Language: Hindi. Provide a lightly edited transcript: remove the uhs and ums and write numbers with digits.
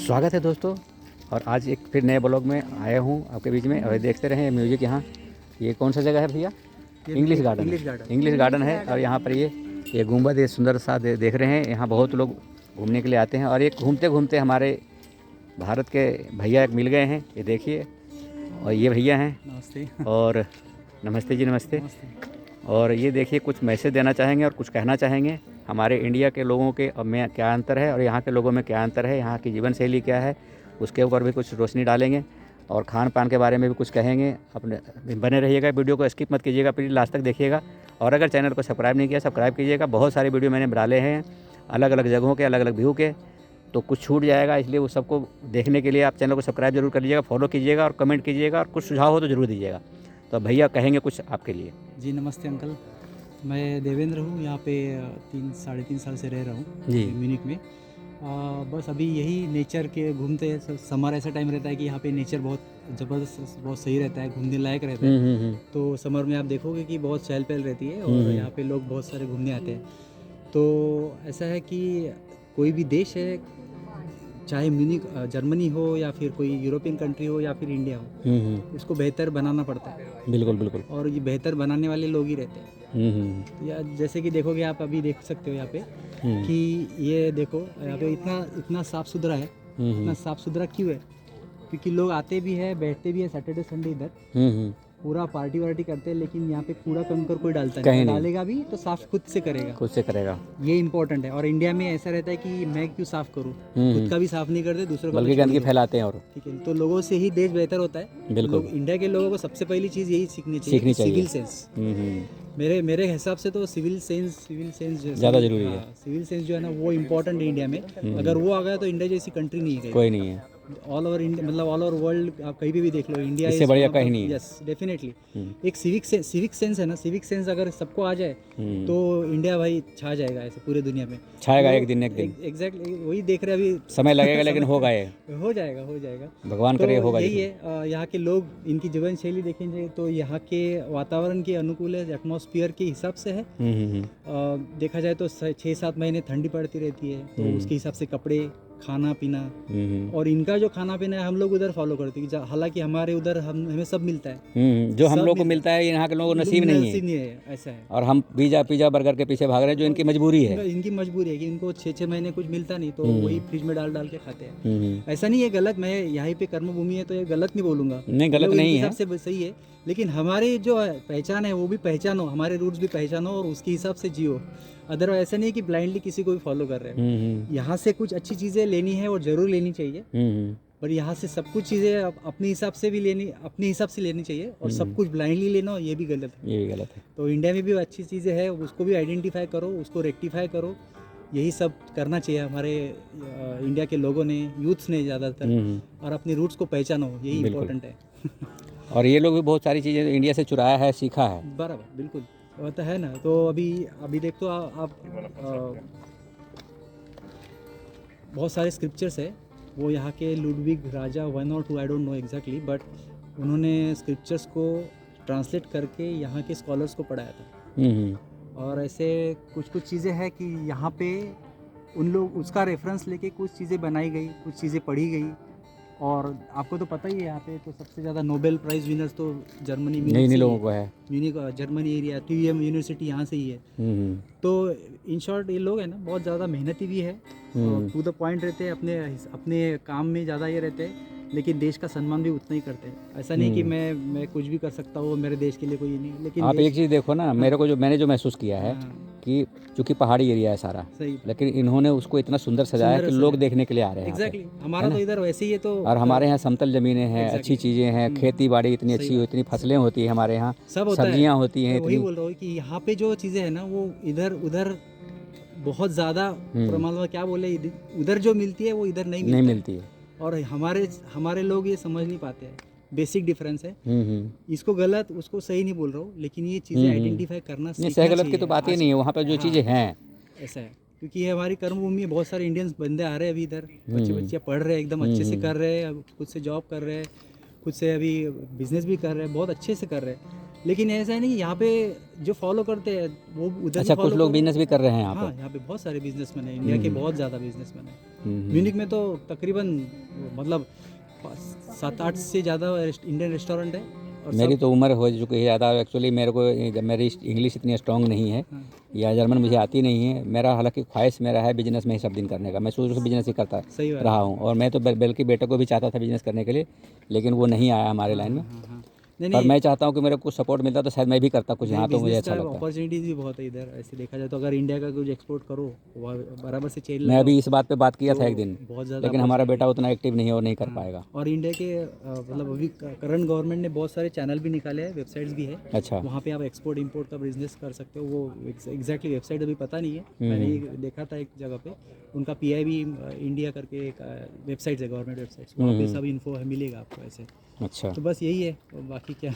स्वागत है दोस्तों। और आज एक फिर नए ब्लॉग में आया हूँ आपके बीच में। और देखते रहें म्यूजिक। यहाँ ये कौन सा जगह है भैया? इंग्लिश गार्डन है। और यहाँ पर ये गुंबद ये सुंदर सा देख रहे हैं। यहाँ बहुत लोग घूमने के लिए आते हैं। और एक घूमते घूमते हमारे भारत के भैया एक मिल गए हैं, ये देखिए। और ये भैया हैं। नमस्ते। और नमस्ते जी, नमस्ते। और ये देखिए, कुछ मैसेज देना चाहेंगे और कुछ कहना चाहेंगे हमारे इंडिया के लोगों के में क्या अंतर है और यहाँ के लोगों में क्या अंतर है, यहाँ की जीवन शैली क्या है, उसके ऊपर भी कुछ रोशनी डालेंगे। और खान पान के बारे में भी कुछ कहेंगे। अपने बने रहिएगा, वीडियो को स्किप मत कीजिएगा, प्लीज़ लास्ट तक देखिएगा। और अगर चैनल को सब्सक्राइब नहीं किया, सब्सक्राइब कीजिएगा। बहुत सारे वीडियो मैंने डाले हैं अलग अलग जगहों के, अलग अलग व्यू के, तो कुछ छूट जाएगा। इसलिए वो सबको देखने के लिए आप चैनल को सब्सक्राइब जरूर कर लीजिएगा, फॉलो कीजिएगा और कमेंट कीजिएगा। और कुछ सुझाव हो तो ज़रूर दीजिएगा। तो भैया कहेंगे कुछ आपके लिए। जी नमस्ते अंकल, मैं देवेंद्र हूँ। यहाँ पे 3-3.5 साल से रह रहा हूँ जी। म्यूनिक में। बस अभी यही नेचर के घूमते, समर ऐसा टाइम रहता है कि यहाँ पे नेचर बहुत ज़बरदस्त, बहुत सही रहता है, घूमने लायक रहता है। तो समर में आप देखोगे कि बहुत चहल पहल रहती है और यहाँ पे लोग बहुत सारे घूमने आते हैं। तो ऐसा है कि कोई भी देश है, चाहे म्यूनिक जर्मनी हो या फिर कोई यूरोपियन कंट्री हो या फिर इंडिया हो, उसको बेहतर बनाना पड़ता है। बिल्कुल बिल्कुल। और ये बेहतर बनाने वाले लोग ही रहते हैं। या जैसे कि देखोगे आप, अभी देख सकते हो यहाँ पे कि ये देखो, यहाँ पे इतना साफ़ सुथरा है। इतना साफ़ सुथरा क्यों है? क्योंकि लोग आते भी है, बैठते भी है सैटरडे संडे इधर, पूरा पार्टी वार्टी करते हैं। लेकिन यहाँ पे कूड़ा कंकर कोई डालता नहीं, डालेगा भी तो साफ खुद से करेगा। ये इंपॉर्टेंट है। और इंडिया में ऐसा रहता है कि मैं क्यों साफ करूँ, खुद का भी साफ नहीं करते, दूसरों का बल्कि गंदगी फैलाते हैं। और ठीक है, तो लोगों से ही देश बेहतर होता है। लोग, इंडिया के लोगों को सबसे पहली चीज़ यही सीखनी चाहिए, सिविल सेंस। मेरे हिसाब से तो सिविल सेंस ज़्यादा जरूरी है। सिविल सेंस जो है ना, वो इम्पोर्टेंट है इंडिया में। अगर वो आ गया तो इंडिया जैसी कंट्री नहीं है, कोई नहीं है। ऑल ओवर इंडिया, मतलब ऑल ओवर वर्ल्ड आप कहीं भी देख लो, इंडिया इससे बढ़िया कहीं नहीं है। Yes definitely. एक सिविक सेंस है ना, सिविक सेंस अगर सबको आ जाए तो इंडिया भाई छा जाएगा ऐसे पूरे दुनिया में। छाएगा एक दिन। एग्जैक्टली वही देख रहे हैं अभी। समय लगेगा लेकिन होगा, ये हो जाएगा भगवान करे, होगा। यही है यहाँ के लोग, इनकी जीवन शैली देखेंगे तो यहाँ के वातावरण के अनुकूल है, एटमॉस्फेयर के हिसाब से है। देखा जाए तो 6-7 महीने ठंडी पड़ती रहती है, तो उसके हिसाब से कपड़े, खाना पीना। और इनका जो खाना पीना है हम लोग उधर फॉलो करते हैं। हालांकि हमारे उधर हमें सब मिलता है, जो हम लोग को मिलता है यहाँ के लोगों को नसीब नहीं है। ऐसा है। और हम पिज़्ज़ा बर्गर के पीछे भाग रहे हैं, जो इनकी मजबूरी है। इनकी मजबूरी है कि इनको 6-6 महीने कुछ मिलता नहीं, तो वही फ्रिज में डाल के खाते हैं। ऐसा नहीं है गलत, मैं यहाँ पे कर्मभूमि है तो ये गलत नहीं बोलूँगा, नहीं गलत नहीं है, सबसे सही है। लेकिन हमारी जो पहचान है वो भी पहचानो, हमारे रूट्स भी पहचानो और उसके हिसाब से जियो। अदरवाइज ऐसा नहीं कि ब्लाइंडली किसी को भी फॉलो कर रहे हैं। यहाँ से कुछ अच्छी चीज़ें लेनी है और ज़रूर लेनी चाहिए, पर यहाँ से सब कुछ चीज़ें अपने हिसाब से भी लेनी चाहिए। और सब कुछ ब्लाइंडली लेना ये भी गलत है। तो इंडिया में भी अच्छी चीज़ें हैं, उसको भी आइडेंटिफाई करो, उसको रेक्टिफाई करो। यही सब करना चाहिए हमारे इंडिया के लोगों ने, यूथ्स ने ज़्यादातर। और अपनी रूट्स को पहचानो, यही इम्पोर्टेंट है। और ये लोग भी बहुत सारी चीज़ें इंडिया से चुराया है, सीखा है। बराबर, बिल्कुल होता है ना। तो अभी देखो आप बहुत सारे स्क्रिप्चर्स है, वो यहाँ के लुडविग राजा 1 और 2, I don't know exactly, but उन्होंने स्क्रिप्चर्स को ट्रांसलेट करके यहाँ के स्कॉलर्स को पढ़ाया था। और ऐसे कुछ चीज़ें हैं कि यहाँ पे उन लोग उसका रेफरेंस लेके कुछ चीज़ें बनाई गई, कुछ चीज़ें पढ़ी गई। और आपको तो पता ही है, यहाँ पे तो सबसे ज़्यादा नोबेल प्राइज़ विनर्स तो जर्मनी में नहीं लोगों को है। Munich Germany area, TUM university यहाँ से ही है। तो इन शॉर्ट ये लोग है ना बहुत ज़्यादा मेहनती भी है, टू द पॉइंट रहते हैं, अपने काम में ज़्यादा ये रहते हैं, लेकिन देश का सम्मान भी उतना ही करते हैं। ऐसा नहीं कि मैं कुछ भी कर सकता हूँ, मेरे देश के लिए कोई नहीं। लेकिन आप एक चीज़ देखो ना, मैंने जो महसूस किया है कि चूंकि पहाड़ी एरिया है सारा, लेकिन इन्होंने उसको इतना सुंदर सजाया कि लोग देखने के लिए आ रहे हैं। एग्जैक्टली, हमारा तो इधर वैसे ही है। तो और हमारे यहाँ समतल जमीनें हैं, अच्छी चीज़ें हैं, खेती बाड़ी इतनी अच्छी हो, इतनी फसलें होती है हमारे यहाँ, सब्जियाँ होती हैं। वही बोल रहा हूँ कि यहाँ पे जो चीज़ें हैं ना, वो इधर उधर बहुत ज़्यादा, मतलब क्या बोले, उधर जो मिलती है वो इधर नहीं मिलती है। और हमारे लोग ये समझ नहीं पाते हैं, बेसिक डिफरेंस है। इसको गलत, उसको सही नहीं बोल रहा हूँ, लेकिन ये चीज़ें आइडेंटिफाई करना सीखना चाहिए। सही गलत की तो बात ही नहीं है, वहाँ पे जो चीज़ें हैं ऐसा है। क्योंकि ये हमारी कर्मभूमि में बहुत सारे इंडियंस बंदे आ रहे हैं अभी इधर, बच्चे पढ़ रहे हैं, एकदम अच्छे से कर रहे हैं, खुद से जॉब कर रहे हैं, खुद से अभी बिजनेस भी कर रहे हैं, बहुत अच्छे से कर रहे हैं। लेकिन ऐसा है नहीं, यहाँ पे जो फॉलो करते हैं वो उधर। अच्छा, कुछ लोग बिजनेस भी कर रहे हैं यहाँ पे। हाँ, यहाँ पे बहुत सारे बिजनेसमैन हैं, इंडिया के बहुत ज़्यादा बिजनेसमैन हैं। म्यूनिक में तो तकरीबन मतलब 7-8 से ज़्यादा इंडियन रेस्टोरेंट है और मेरी सब तो उम्र हो चुकी है ज़्यादा, एक्चुअली मेरे को मेरी इंग्लिश इतनी स्ट्रांग नहीं है हाँ, या जर्मन मुझे आती नहीं है। मेरा हालांकि ख्वाहिश मेरा है बिजनेस में ही सब दिन करने का, मैं शुरू से बिजनेस ही करता सही बात रहा हूँ और मैं तो बल्कि बेटे को भी चाहता था बिजनेस करने के लिए, लेकिन वो नहीं आया हमारे लाइन में। हाँ हाँ नहीं पर नहीं मैं चाहता हूँ कि मेरे को सपोर्ट मिलता तो शायद मैं भी करता कुछ, नहीं यहाँ तो मुझे बिजनेस अच्छा का लगता है। अपॉर्चुनिटीज भी बहुत है इधर ऐसे देखा जाए तो। अगर इंडिया का कुछ एक्सपोर्ट करो वहाँ बराबर से चेन मैं लगाओ अभी इस बात पे बात किया तो था एक दिन, बहुत ज़्यादा लेकिन हमारा अपॉर्चुनिटी बेटा उतना एक्टिव नहीं है और नहीं कर हाँ पाएगा। और इंडिया के मतलब अभी करंट गवर्नमेंट ने बहुत सारे चैनल भी निकाले हैं, वेबसाइट्स भी है, अच्छा। वहाँ पे आप एक्सपोर्ट इंपोर्ट का बिजनेस कर सकते हो। वो एग्जैक्टली वेबसाइट अभी पता नहीं है, मैंने ये देखा था एक जगह पे उनका PIB इंडिया करके एक वेबसाइट है, गवर्नमेंट वेबसाइट्स, वहाँ पे सब इन्फो है मिलेगा आपको ऐसे। अच्छा। तो बस यही है और बाकी क्या